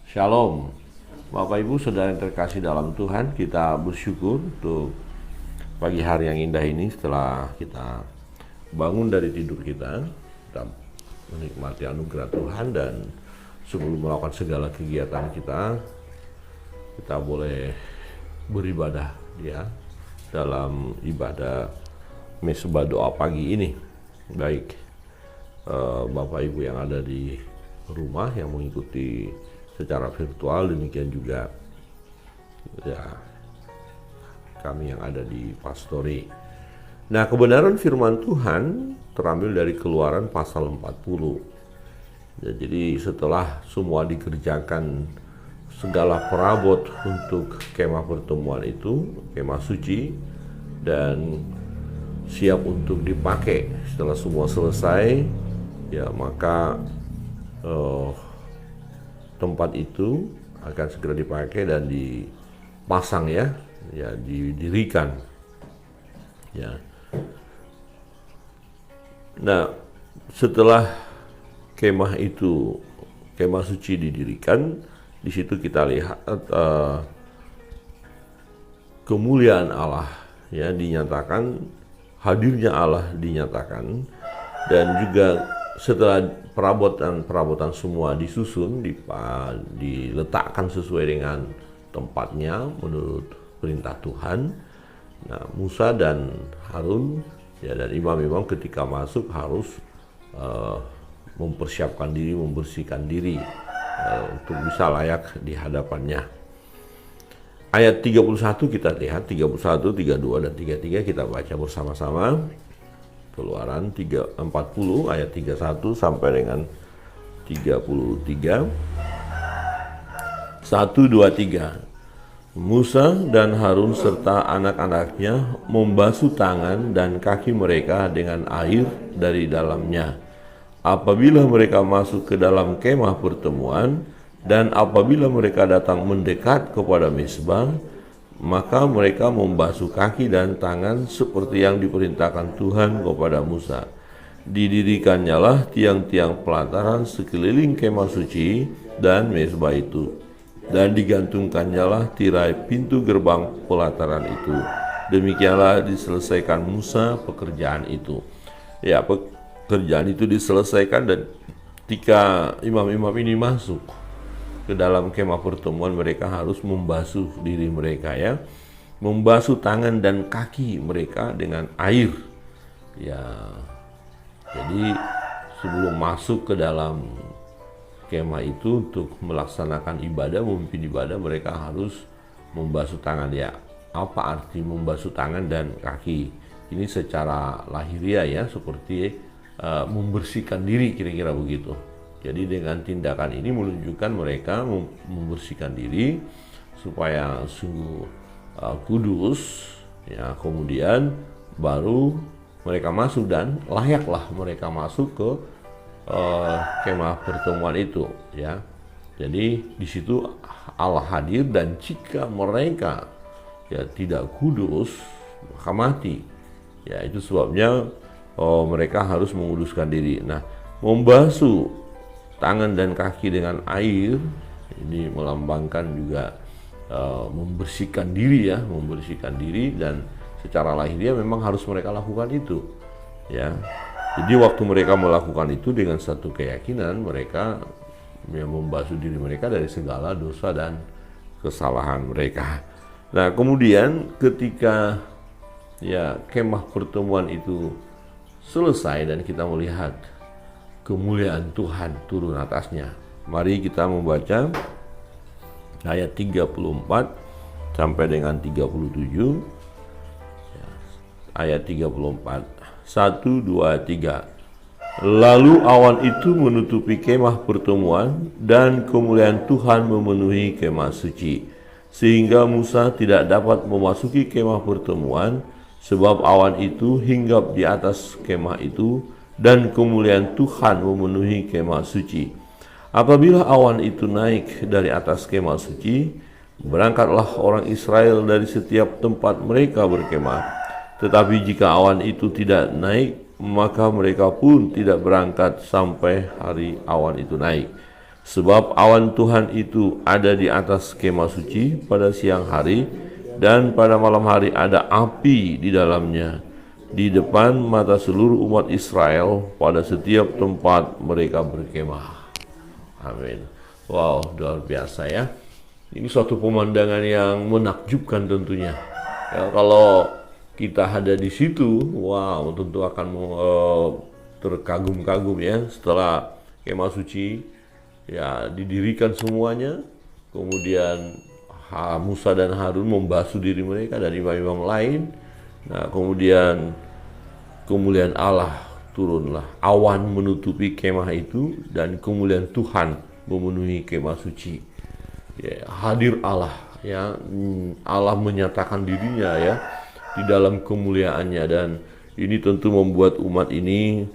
Shalom, Bapak Ibu Saudara yang terkasih dalam Tuhan. Kita bersyukur untuk pagi hari yang indah ini. Setelah kita bangun dari tidur kita menikmati anugerah Tuhan, dan sebelum melakukan segala kegiatan kita boleh beribadah ya dalam ibadah mesbah doa pagi ini. Baik Bapak Ibu yang ada di rumah yang mengikuti secara virtual, demikian juga ya kami yang ada di pastori. Nah, kebenaran firman Tuhan terambil dari Keluaran pasal 40. Ya, jadi setelah semua dikerjakan, segala perabot untuk kemah pertemuan itu, kemah suci, dan siap untuk dipakai. Setelah semua selesai, ya maka tempat itu akan segera dipakai dan dipasang ya didirikan ya. Nah, setelah kemah suci didirikan, di situ kita lihat kemuliaan Allah ya dinyatakan, hadirnya Allah dinyatakan, dan juga setelah perabotan semua disusun, diletakkan sesuai dengan tempatnya menurut perintah Tuhan. Nah, Musa dan Harun ya dan imam-imam ketika masuk harus mempersiapkan diri, membersihkan diri untuk bisa layak di hadapannya. Ayat 31 kita lihat, 31, 32 dan 33 kita baca bersama-sama. Keluaran 40 ayat 31 sampai dengan 33. 1, 2, 3. Musa dan Harun serta anak-anaknya membasuh tangan dan kaki mereka dengan air dari dalamnya apabila mereka masuk ke dalam kemah pertemuan, dan apabila mereka datang mendekat kepada mezbah, maka mereka membasuh kaki dan tangan seperti yang diperintahkan Tuhan kepada Musa. Didirikannya lah tiang-tiang pelataran sekeliling kemah suci dan mezbah itu, dan digantungkannya lah tirai pintu gerbang pelataran itu. Demikianlah diselesaikan Musa pekerjaan itu. Ya, pekerjaan itu diselesaikan, dan ketika imam-imam ini masuk ke dalam kemah pertemuan, mereka harus membasuh diri mereka ya, membasuh tangan dan kaki mereka dengan air ya. Jadi sebelum masuk ke dalam kemah itu untuk melaksanakan ibadah, memimpin ibadah, mereka harus membasuh tangan ya. Apa arti membasuh tangan dan kaki? Ini secara lahiriah ya, seperti membersihkan diri, kira-kira begitu. Jadi dengan tindakan ini menunjukkan mereka membersihkan diri supaya sungguh kudus ya. Kemudian baru mereka masuk, dan layaklah mereka masuk ke kemah pertemuan itu ya. Jadi di situ Allah hadir, dan jika mereka ya tidak kudus maka mati ya. Itu sebabnya mereka harus menguduskan diri. Nah, membasuh tangan dan kaki dengan air ini melambangkan juga membersihkan diri ya, membersihkan diri, dan secara lahiriah memang harus mereka lakukan itu ya. Jadi waktu mereka melakukan itu dengan satu keyakinan, mereka ya membasuh diri mereka dari segala dosa dan kesalahan mereka. Nah, kemudian ketika ya kemah pertemuan itu selesai dan kita melihat kemuliaan Tuhan turun atasnya, mari kita membaca ayat 34 sampai dengan 37 ya, ayat 34. 1, 2, 3. Lalu awan itu menutupi kemah pertemuan, dan kemuliaan Tuhan memenuhi kemah suci, sehingga Musa tidak dapat memasuki kemah pertemuan, sebab awan itu hinggap di atas kemah itu, dan kemuliaan Tuhan memenuhi kemah suci. Apabila awan itu naik dari atas kemah suci, berangkatlah orang Israel dari setiap tempat mereka berkemah. Tetapi jika awan itu tidak naik, maka mereka pun tidak berangkat sampai hari awan itu naik. Sebab awan Tuhan itu ada di atas kemah suci pada siang hari, dan pada malam hari ada api di dalamnya, di depan mata seluruh umat Israel pada setiap tempat mereka berkemah. Amin. Wow, luar biasa ya. Ini suatu pemandangan yang menakjubkan tentunya. Ya, kalau kita ada di situ, wow, tentu akan terkagum-kagum ya. Setelah kemah suci ya didirikan semuanya, kemudian Musa dan Harun membasuh diri mereka dari imam-imam lain. Nah, kemudian kemuliaan Allah turunlah, awan menutupi kemah itu, dan kemuliaan Tuhan memenuhi kemah suci. Ya, hadir Allah, ya, Allah menyatakan dirinya ya di dalam kemuliaannya, dan ini tentu membuat umat ini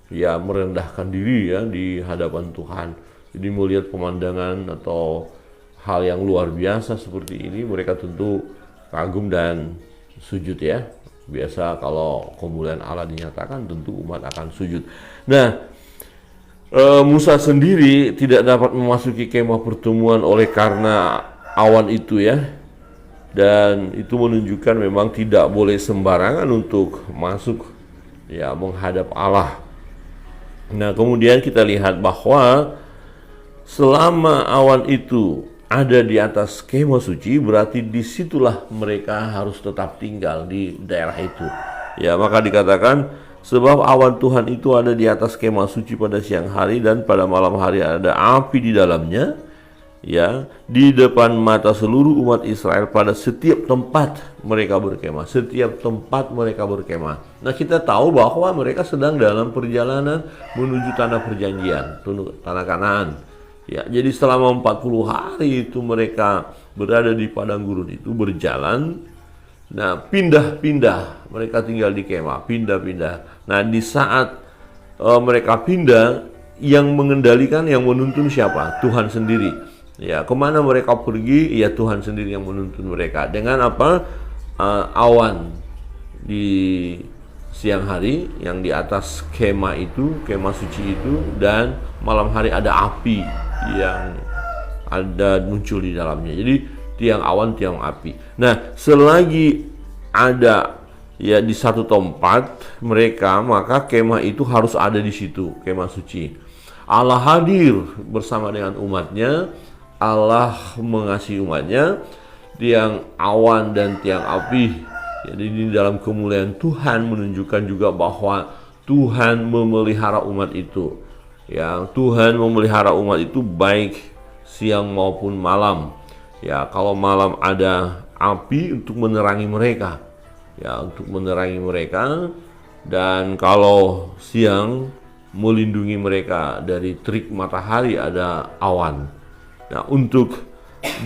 ya merendahkan diri ya di hadapan Tuhan. Jadi melihat pemandangan atau hal yang luar biasa seperti ini, mereka tentu kagum dan sujud ya. Biasa kalau kemuliaan Allah dinyatakan, tentu umat akan sujud. Nah, Musa sendiri tidak dapat memasuki kemah pertemuan oleh karena awan itu ya. Dan itu menunjukkan memang tidak boleh sembarangan untuk masuk ya menghadap Allah. Nah, kemudian kita lihat bahwa selama awan itu ada di atas kemah suci, berarti disitulah mereka harus tetap tinggal di daerah itu. Ya, maka dikatakan sebab awan Tuhan itu ada di atas kemah suci pada siang hari, dan pada malam hari ada api di dalamnya, ya, di depan mata seluruh umat Israel pada setiap tempat mereka berkemah. Setiap tempat mereka berkemah. Nah, kita tahu bahwa mereka sedang dalam perjalanan menuju tanah perjanjian, tanah Kanaan. Ya, jadi selama 40 hari itu mereka berada di padang gurun itu berjalan. Nah, pindah-pindah, mereka tinggal di kemah, pindah-pindah. Nah, di saat mereka pindah, yang mengendalikan, yang menuntun siapa? Tuhan sendiri. Ya, kemana mereka pergi? Ya, Tuhan sendiri yang menuntun mereka. Dengan apa? Awan di siang hari yang di atas kemah itu, kemah suci itu, dan malam hari ada api yang ada muncul di dalamnya. Jadi tiang awan, tiang api. Nah, selagi ada ya di satu tempat mereka, maka kemah itu harus ada di situ, kemah suci. Allah hadir bersama dengan umatnya, Allah mengasihi umatnya. Tiang awan dan tiang api, jadi di dalam kemuliaan Tuhan menunjukkan juga bahwa Tuhan memelihara umat itu. Ya, Tuhan memelihara umat itu baik siang maupun malam. Ya, kalau malam ada api untuk menerangi mereka, ya, untuk menerangi mereka, dan kalau siang melindungi mereka dari terik matahari, ada awan. Nah, untuk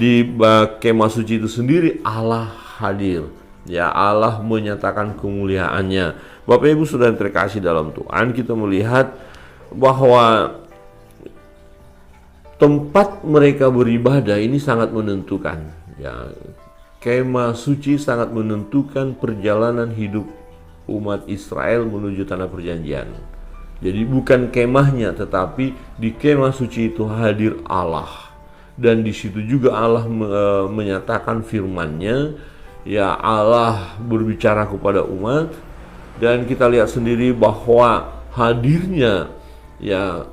di kemah suci itu sendiri Allah hadir. Ya, Allah menyatakan kemuliaannya. Bapak Ibu Saudara terkasih dalam Tuhan, kita melihat bahwa tempat mereka beribadah ini sangat menentukan. Ya, kemah suci sangat menentukan perjalanan hidup umat Israel menuju tanah perjanjian. Jadi bukan kemahnya, tetapi di kemah suci itu hadir Allah. Dan di situ juga Allah menyatakan firman-Nya. Ya, Allah berbicara kepada umat, dan kita lihat sendiri bahwa hadirnya ya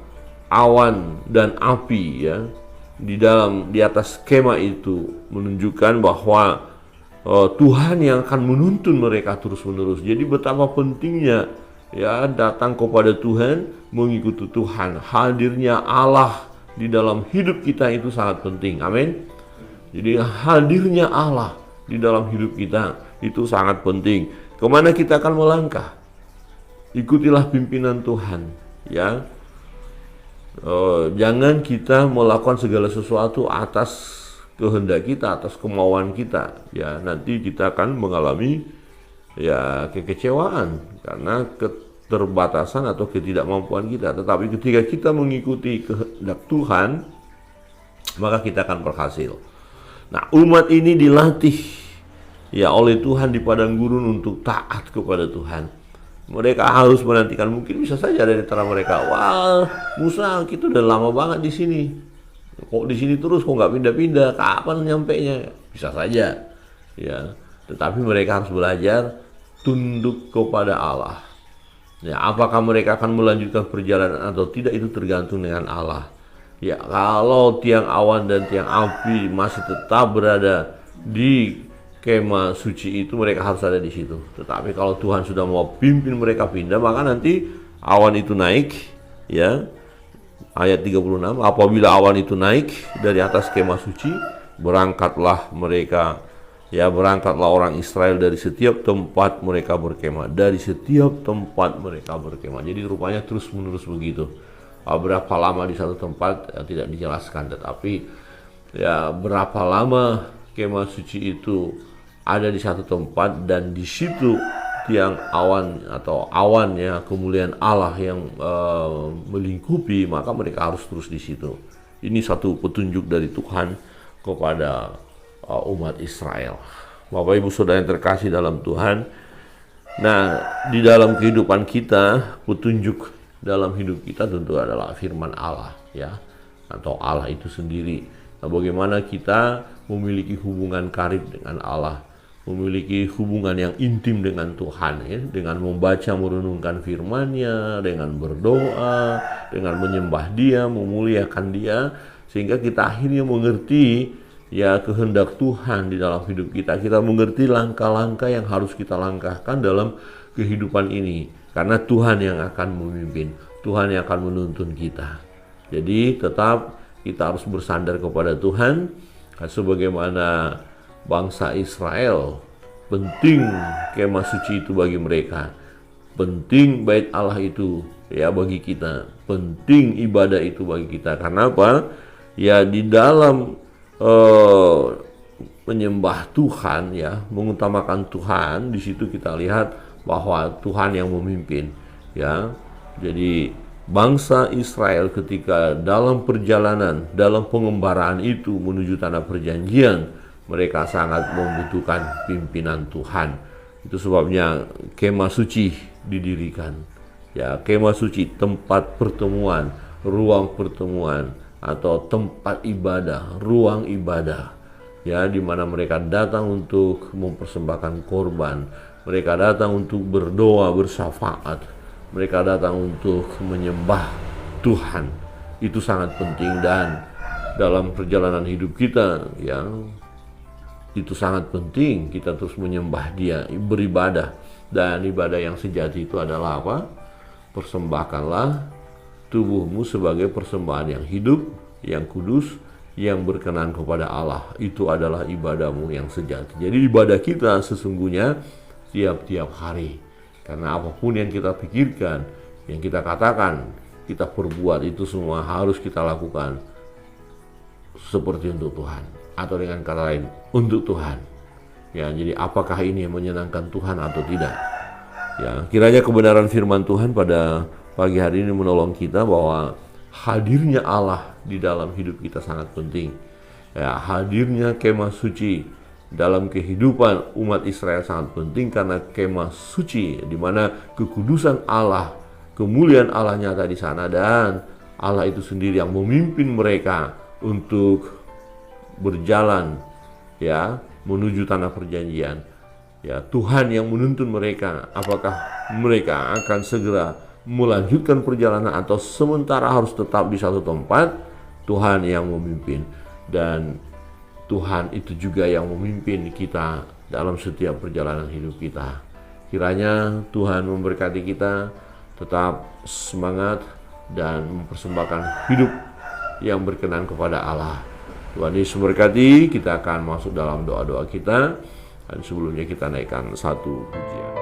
awan dan api ya di atas kemah itu menunjukkan bahwa Tuhan yang akan menuntun mereka terus-menerus. Jadi betapa pentingnya ya datang kepada Tuhan, mengikuti Tuhan. Hadirnya Allah di dalam hidup kita itu sangat penting. Amin. Jadi hadirnya Allah di dalam hidup kita itu sangat penting. Kemana kita akan melangkah? Ikutilah pimpinan Tuhan, ya. Jangan kita melakukan segala sesuatu atas kehendak kita, atas kemauan kita. Ya, nanti kita akan mengalami ya kekecewaan karena keterbatasan atau ketidakmampuan kita. Tetapi ketika kita mengikuti kehendak Tuhan, maka kita akan berhasil. Nah, umat ini dilatih ya oleh Tuhan di padang gurun untuk taat kepada Tuhan. Mereka harus menantikan, mungkin bisa saja dari antara mereka, wah Musa kita udah lama banget di sini, kok di sini terus, kok nggak pindah-pindah, kapan nyampenya? Bisa saja, ya. Tetapi mereka harus belajar tunduk kepada Allah. Ya, apakah mereka akan melanjutkan perjalanan atau tidak itu tergantung dengan Allah. Ya, kalau tiang awan dan tiang api masih tetap berada di kemah suci itu, mereka harus ada di situ. Tetapi kalau Tuhan sudah mau pimpin mereka pindah, maka nanti awan itu naik, ya. Ayat 36, apabila awan itu naik dari atas kemah suci, berangkatlah mereka, ya, berangkatlah orang Israel dari setiap tempat mereka berkemah, dari setiap tempat mereka berkemah. Jadi rupanya terus menerus begitu. Berapa lama di satu tempat ya, tidak dijelaskan, tetapi ya berapa lama kemah suci itu ada di satu tempat, dan di situ tiang awan atau awannya kemuliaan Allah yang melingkupi, maka mereka harus terus di situ. Ini satu petunjuk dari Tuhan kepada umat Israel. Bapak Ibu Saudara yang terkasih dalam Tuhan, nah di dalam kehidupan kita, petunjuk dalam hidup kita tentu adalah firman Allah, ya, atau Allah itu sendiri. Nah, bagaimana kita memiliki hubungan karib dengan Allah, memiliki hubungan yang intim dengan Tuhan, ya, dengan membaca merenungkan firman-Nya, dengan berdoa, dengan menyembah Dia, memuliakan Dia, sehingga kita akhirnya mengerti ya kehendak Tuhan di dalam hidup kita. Kita mengerti langkah-langkah yang harus kita langkahkan dalam kehidupan ini, karena Tuhan yang akan memimpin, Tuhan yang akan menuntun kita. Jadi tetap kita harus bersandar kepada Tuhan, sebagaimana bangsa Israel, penting kemah suci itu bagi mereka, penting bait Allah itu ya bagi kita, penting ibadah itu bagi kita. Karena apa? Ya di dalam menyembah Tuhan, ya, mengutamakan Tuhan, di situ kita lihat bahwa Tuhan yang memimpin, ya. Jadi bangsa Israel ketika dalam perjalanan, dalam pengembaraan itu menuju tanah perjanjian, mereka sangat membutuhkan pimpinan Tuhan. Itu sebabnya kemah suci didirikan. Ya, kemah suci, tempat pertemuan, ruang pertemuan, atau tempat ibadah, ruang ibadah. Ya, di mana mereka datang untuk mempersembahkan korban, mereka datang untuk berdoa, bersyafaat, mereka datang untuk menyembah Tuhan. Itu sangat penting, dan dalam perjalanan hidup kita, ya, itu sangat penting kita terus menyembah Dia, beribadah. Dan ibadah yang sejati itu adalah apa? Persembahkanlah tubuhmu sebagai persembahan yang hidup, yang kudus, yang berkenan kepada Allah. Itu adalah ibadahmu yang sejati. Jadi ibadah kita sesungguhnya tiap-tiap hari. Karena apapun yang kita pikirkan, yang kita katakan, kita perbuat, itu semua harus kita lakukan seperti untuk Tuhan, atau dengan kata lain, untuk Tuhan. Ya, jadi apakah ini yang menyenangkan Tuhan atau tidak? Ya, kiranya kebenaran firman Tuhan pada pagi hari ini menolong kita bahwa hadirnya Allah di dalam hidup kita sangat penting. Ya, hadirnya kemah suci dalam kehidupan umat Israel sangat penting, karena kemah suci di mana kekudusan Allah, kemuliaan Allah nyata di sana, dan Allah itu sendiri yang memimpin mereka untuk berjalan, ya, menuju tanah perjanjian. Ya, Tuhan yang menuntun mereka, apakah mereka akan segera melanjutkan perjalanan atau sementara harus tetap di satu tempat. Tuhan yang memimpin, dan Tuhan itu juga yang memimpin kita dalam setiap perjalanan hidup kita. Kiranya Tuhan memberkati kita, tetap semangat dan mempersembahkan hidup yang berkenan kepada Allah. Tuhan Yesus memberkati. Kita akan masuk dalam doa-doa kita, dan sebelumnya kita naikkan satu pujian.